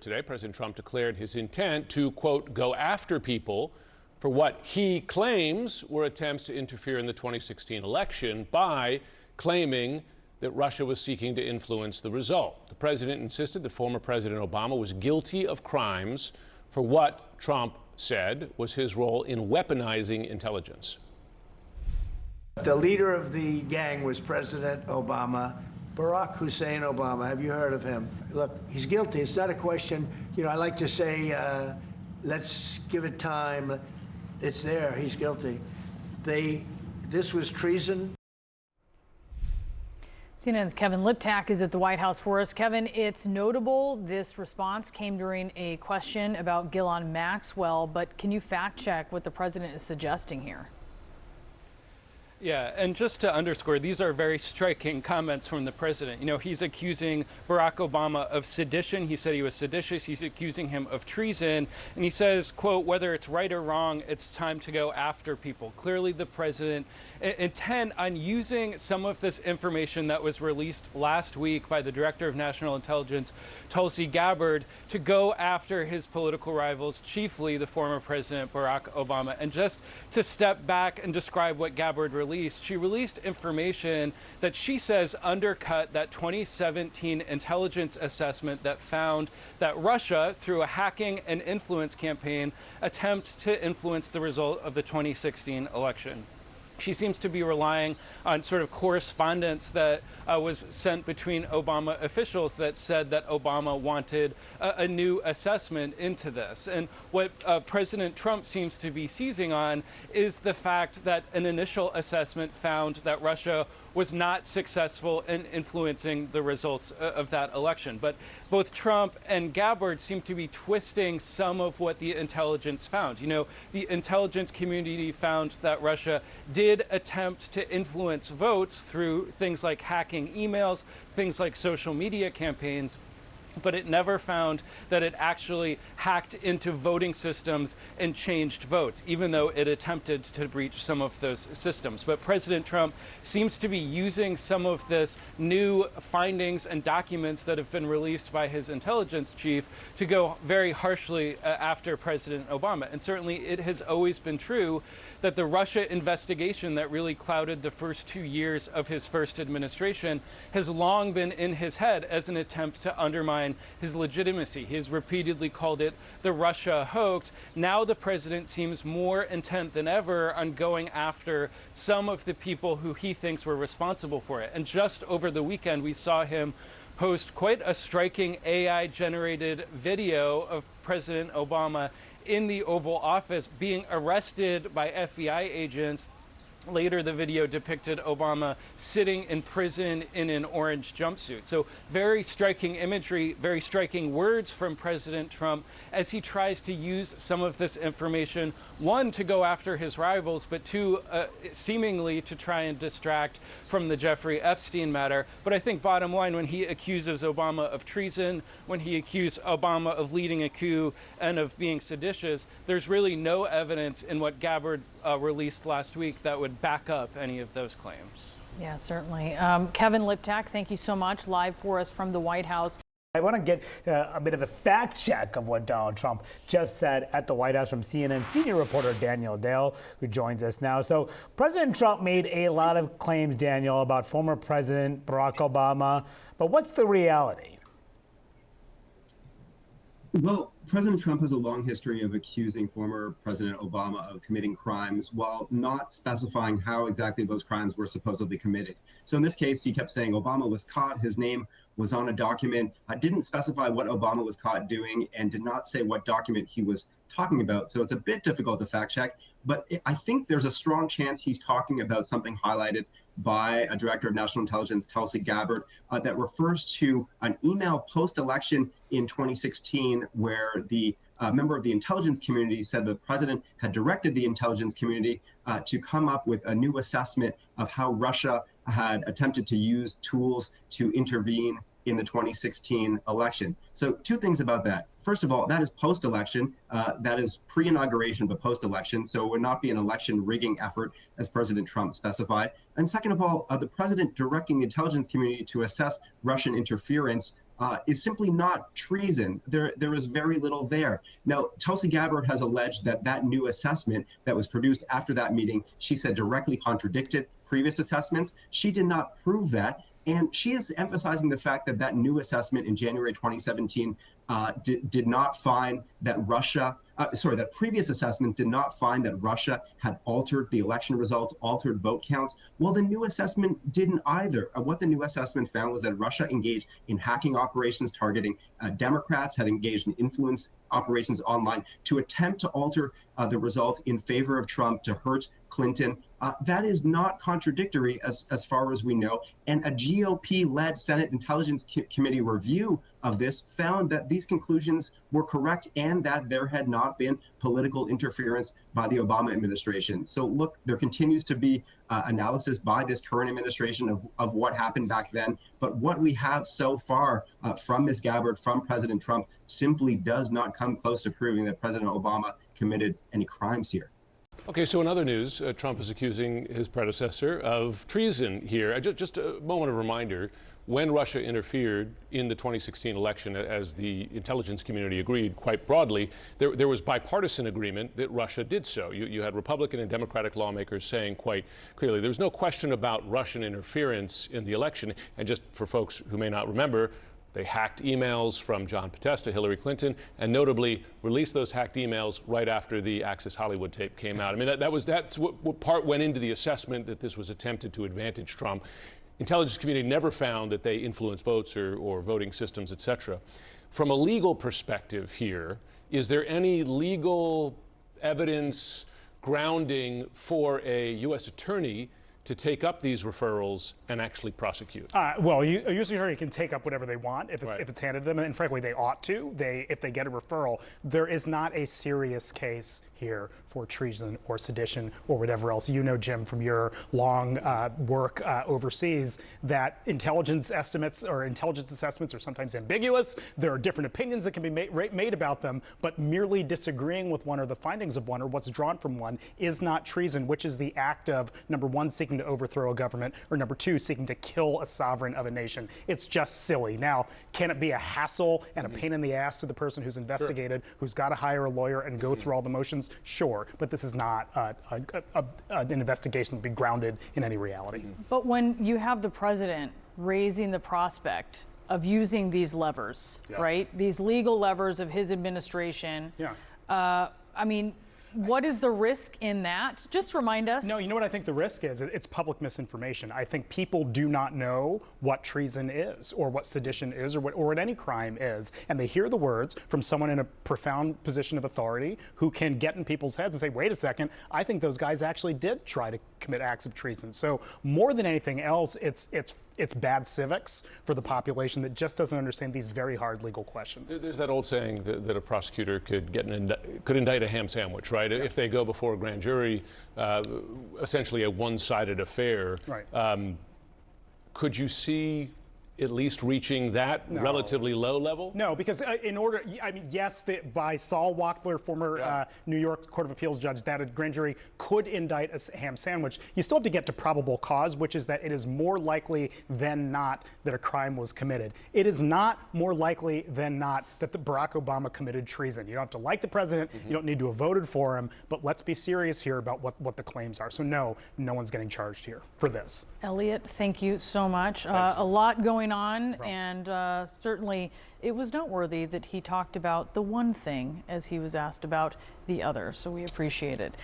Today, President Trump declared his intent to, quote, go after people for what he claims were attempts to interfere in the 2016 election by claiming that Russia was seeking to influence the result. The president insisted that former President Obama was guilty of crimes for what Trump said was his role in weaponizing intelligence. The leader of the gang was President Obama. Barack Hussein Obama, have you heard of him? Look, he's guilty. It's not a question. I like to say, let's give it time. It's there. He's guilty. This was treason. CNN's Kevin Liptak is at the White House for us. Kevin, it's notable this response came during a question about Ghislaine Maxwell, but can you fact check what the president is suggesting here? Yeah, and just to underscore, these are very striking comments from the president. He's accusing Barack Obama of sedition. He said he was seditious. He's accusing him of treason. And he says, quote, whether it's right or wrong, it's time to go after people. Clearly, the president intent on using some of this information that was released last week by the Director of National Intelligence, Tulsi Gabbard, to go after his political rivals, chiefly the former President Barack Obama. And just to step back and describe what Gabbard she released information that she says undercut that 2017 intelligence assessment that found that Russia, through a hacking and influence campaign, attempted to influence the result of the 2016 election. She seems to be relying on sort of correspondence that was sent between Obama officials that said that Obama wanted a new assessment into this. And what President Trump seems to be seizing on is the fact that an initial assessment found that Russia was not successful in influencing the results of that election. But both Trump and Gabbard seem to be twisting some of what the intelligence found. The intelligence community found that Russia did attempt to influence votes through things like hacking emails, things like social media campaigns, but it never found that it actually hacked into voting systems and changed votes, even though it attempted to breach some of those systems. But President Trump seems to be using some of this new findings and documents that have been released by his intelligence chief to go very harshly after President Obama. And certainly it has always been true that the Russia investigation that really clouded the first 2 years of his first administration has long been in his head as an attempt to undermine his legitimacy. He has repeatedly called it the Russia hoax. Now the president seems more intent than ever on going after some of the people who he thinks were responsible for it. And just over the weekend, we saw him post quite a striking AI-generated video of President Obama in the Oval Office being arrested by FBI agents. Later, the video depicted Obama sitting in prison in an orange jumpsuit. So very striking imagery, very striking words from President Trump as he tries to use some of this information, one, to go after his rivals, but two, seemingly to try and distract from the Jeffrey Epstein matter. But I think bottom line, when he accuses Obama of treason, when he accused Obama of leading a coup and of being seditious, there's really no evidence in what Gabbard released last week that would back up any of those claims. Yeah, certainly. Kevin Liptak, thank you so much, live for us from the White House. I want to get a bit of a fact check of what Donald Trump just said at the White House from CNN senior reporter Daniel Dale, who joins us now. So President Trump made a lot of claims, Daniel, about former President Barack Obama. But what's the reality? Well, President Trump has a long history of accusing former President Obama of committing crimes while not specifying how exactly those crimes were supposedly committed. So in this case, he kept saying Obama was caught, his name was on a document, didn't specify what Obama was caught doing, and did not say what document he was talking about. So it's a bit difficult to fact check, but I think there's a strong chance he's talking about something highlighted by a Director of National Intelligence, Tulsi Gabbard, that refers to an email post-election in 2016 where the member of the intelligence community said the president had directed the intelligence community to come up with a new assessment of how Russia had attempted to use tools to intervene in the 2016 election. So two things about that. First of all, that is post-election. That is pre-inauguration, but post-election. So it would not be an election rigging effort, as President Trump specified. And second of all, the president directing the intelligence community to assess Russian interference is simply not treason. There is very little there. Now, Tulsi Gabbard has alleged that that new assessment that was produced after that meeting, she said directly contradicted previous assessments. She did not prove that. And she is emphasizing the fact that that new assessment in January 2017 did not find that that previous assessments did not find that Russia had altered the election results, altered vote counts. Well, the new assessment didn't either. What the new assessment found was that Russia engaged in hacking operations targeting Democrats, had engaged in influence operations online to attempt to alter the results in favor of Trump, to hurt Clinton. That is not contradictory as far as we know. And a GOP-led Senate Intelligence Committee review of this found that these conclusions were correct and that there had not been political interference by the Obama administration. So look, there continues to be analysis by this current administration of what happened back then. But what we have so far from Ms. Gabbard, from President Trump, simply does not come close to proving that President Obama committed any crimes here. Okay, so in other news, Trump is accusing his predecessor of treason here. Just a moment of reminder, when Russia interfered in the 2016 election, as the intelligence community agreed quite broadly, there was bipartisan agreement that Russia did so. You had Republican and Democratic lawmakers saying quite clearly there's no question about Russian interference in the election. And just for folks who may not remember, they hacked emails from John Podesta, Hillary Clinton, and notably released those hacked emails right after the Access Hollywood tape came out. I mean, that's what part went into the assessment that this was attempted to advantage Trump. Intelligence community never found that they influenced votes or voting systems, et cetera. From a legal perspective here, is there any legal evidence grounding for a U.S. attorney to take up these referrals and actually prosecute? Well, a U.S. attorney can take up whatever they want if it's handed to them, and frankly, they ought to. If they get a referral, there is not a serious case here for treason or sedition or whatever else. You know, Jim, from your long work overseas, that intelligence estimates or intelligence assessments are sometimes ambiguous. There are different opinions that can be made about them, but merely disagreeing with one or the findings of one or what's drawn from one is not treason, which is the act of, number one, seeking to overthrow a government, or number two, seeking to kill a sovereign of a nation. It's just silly. Now, can it be a hassle and a pain in the ass to the person who's investigated, who's got to hire a lawyer and go through all the motions? Sure, but this is not an investigation that would be grounded in any reality. But when you have the president raising the prospect of using these levers, right? These legal levers of his administration. I mean, what is the risk in that? Just remind us. No, you know what I think the risk is? It's public misinformation. I think people do not know what treason is or what sedition is or what any crime is. And they hear the words from someone in a profound position of authority who can get in people's heads and say, wait a second, I think those guys actually did try to commit acts of treason. So more than anything else, it's bad civics for the population that just doesn't understand these very hard legal questions. There's that old saying that a prosecutor could indict a ham sandwich, right? If they go before a grand jury, essentially a one-sided affair. Right. Could you see at least reaching that relatively low level? No, because yes, by Saul Wachtler, former New York Court of Appeals judge, that a grand jury could indict a ham sandwich. You still have to get to probable cause, which is that it is more likely than not that a crime was committed. It is not more likely than not that the Barack Obama committed treason. You don't have to like the president, you don't need to have voted for him, but let's be serious here about what the claims are. So no one's getting charged here for this. Elliot, thank you so much. A lot going on, and certainly it was noteworthy that he talked about the one thing as he was asked about the other, so we appreciate it.